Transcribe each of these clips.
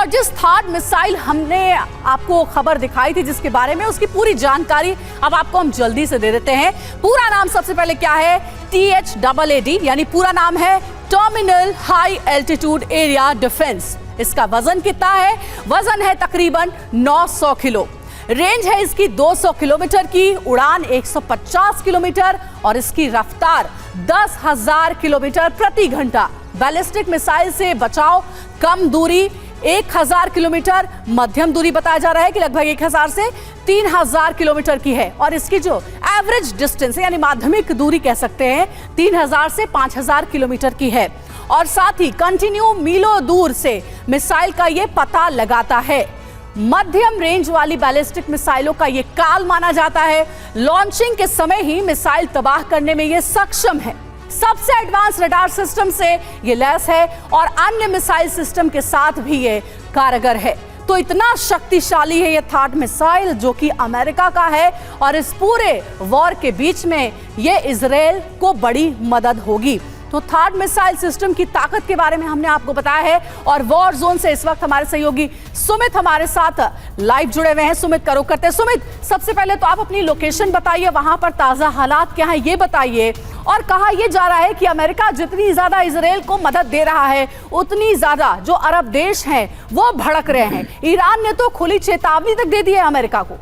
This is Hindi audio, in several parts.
और जिस थाड मिसाइल हमने आपको खबर दिखाई थी जिसके बारे में, उसकी पूरी जानकारी अब आपको हम जल्दी से दे देते हैं। पूरा नाम सबसे पहले क्या है? THAAD, यानी पूरा नाम है terminal high altitude area defence. इसका वजन कितना है? वजन है तकरीबन 900 किलो। रेंज है इसकी 200 किलोमीटर की, उड़ान 150 किलोमीटर और इसकी रफ्तार 10,000 किलोमीटर प्रति घंटा। बैलिस्टिक मिसाइल से बचाव कम दूरी 1000 किलोमीटर, मध्यम दूरी बताया जा रहा है कि लगभग 1000 से 3000 किलोमीटर की है। और इसकी जो एवरेज डिस्टेंस यानी माध्यमिक दूरी कह सकते हैं 3000 से 5000 किलोमीटर की है। और साथ ही कंटिन्यू मीलों दूर से मिसाइल का ये पता लगाता है। मध्यम रेंज वाली बैलिस्टिक मिसाइलों का ये काल माना जाता है। लॉन्चिंग के समय ही मिसाइल तबाह करने में ये सक्षम है। सबसे एडवांस रडार सिस्टम से ये लैस है और अन्य मिसाइल सिस्टम के साथ भी ये कारगर है। तो इतना शक्तिशाली है ये थाड मिसाइल जो कि अमेरिका का है और इस पूरे वॉर के बीच में ये इजराइल को बड़ी मदद होगी। तो थाड मिसाइल सिस्टम की ताकत के बारे में हमने आपको बताया है। और वॉर जोन से इस वक्त हमारे सहयोगी सुमित हमारे साथ लाइव जुड़े हुए हैं। सुमित करो करते हैं। सुमित, सबसे पहले तो आप अपनी लोकेशन बताइए, वहां पर ताजा हालात क्या है ये बताइए। और कहा यह जा रहा है कि अमेरिका जितनी ज्यादा इजराइल को मदद दे रहा है उतनी ज्यादा जो अरब देश हैं वो भड़क रहे हैं। ईरान ने तो खुली चेतावनी तक दे दी है अमेरिका को।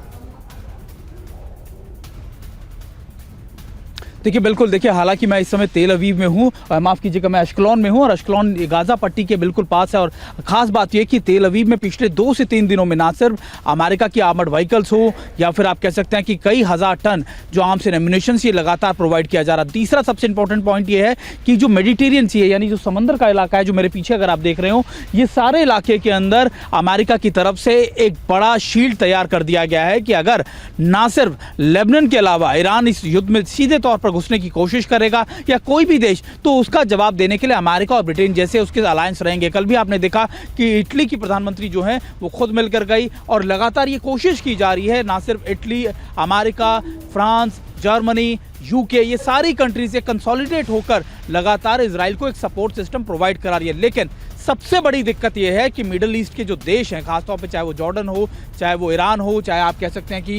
देखिए बिल्कुल, देखिए हालांकि मैं इस समय तेल अवीव में हूँ, माफ़ कीजिएगा मैं अश्कलोन में हूँ और अश्कलोन गाज़ा पट्टी के बिल्कुल पास है। और ख़ास बात यह कि तेल अवीव में पिछले 2 से 3 दिनों में ना सिर्फ अमेरिका की आर्मर्ड व्हीकल्स हो या फिर आप कह सकते हैं कि कई हज़ार टन जो आर्म्स एंड एम्यूनिशन ये लगातार प्रोवाइड किया जा रहा है। तीसरा सबसे इंपॉर्टेंट पॉइंट ये है कि जो मेडिटेरियन सी है यानी जो समंदर का इलाका है, जो मेरे पीछे अगर आप देख रहे हो, ये सारे इलाके के अंदर अमेरिका की तरफ से एक बड़ा शील्ड तैयार कर दिया गया है कि अगर ना सिर्फ लेबनान के अलावा ईरान इस युद्ध में सीधे तौर पर घुसने की कोशिश करेगा या कोई भी देश, तो उसका जवाब देने के लिए अमेरिका और ब्रिटेन जैसे उसके अलायंस रहेंगे। कल भी आपने देखा कि इटली की प्रधानमंत्री जो है वो खुद मिलकर गई और लगातार ये कोशिश की जा रही है, ना सिर्फ Italy, America, France, Germany, UK, ये सारी कंट्रीज से कंसोलिडेट होकर लगातार इजराइल को एक सपोर्ट सिस्टम प्रोवाइड करा रही है। लेकिन सबसे बड़ी दिक्कत यह है कि मिडिल ईस्ट के जो देश हैं, खासतौर पे चाहे वो जॉर्डन हो, चाहे वो ईरान हो, चाहे आप कह सकते हैं कि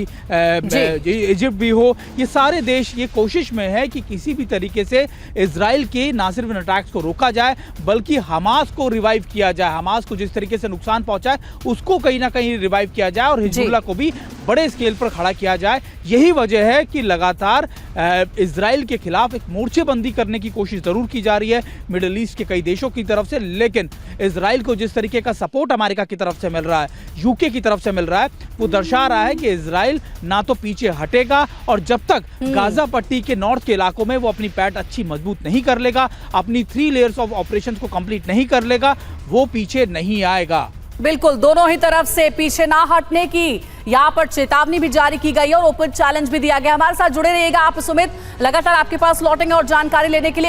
इजिप्ट भी हो, ये सारे देश ये कोशिश में है कि किसी भी तरीके से इजराइल के ना सिर्फ इन अटैक्स को रोका जाए बल्कि हमास को रिवाइव किया जाए। हमास को जिस तरीके से नुकसान पहुंचा है उसको कहीं ना कहीं रिवाइव किया जाए और हिजबुल्लाह को भी बड़े स्केल पर खड़ा किया जाए। यही वजह है कि लगातार इजराइल के खिलाफ एक मोर्चेबंदी करने की कोशिश जरूर की जा रही है मिडिल ईस्ट के कई देशों की तरफ से। लेकिन इजराइल को जिस तरीके का सपोर्ट अमेरिका की तरफ से मिल रहा है, यूके की तरफ से मिल रहा है, वो दर्शा रहा है कि इजराइल ना तो पीछे हटेगा और जब तक गाजा पट्टी के नॉर्थ के इलाकों में वो अपनी पैठ अच्छी मजबूत नहीं कर लेगा, अपनी 3 लेयर्स ऑफ ऑपरेशंस को कंप्लीट नहीं कर लेगा, वो पीछे नहीं आएगा। बिल्कुल, दोनों ही तरफ से पीछे ना हटने की यहाँ पर चेतावनी भी जारी की गई और ओपन चैलेंज भी दिया गया। हमारे साथ जुड़े रहिएगा आप सुमित, लगातार आपके पास लौटेंगे और जानकारी लेने के लिए।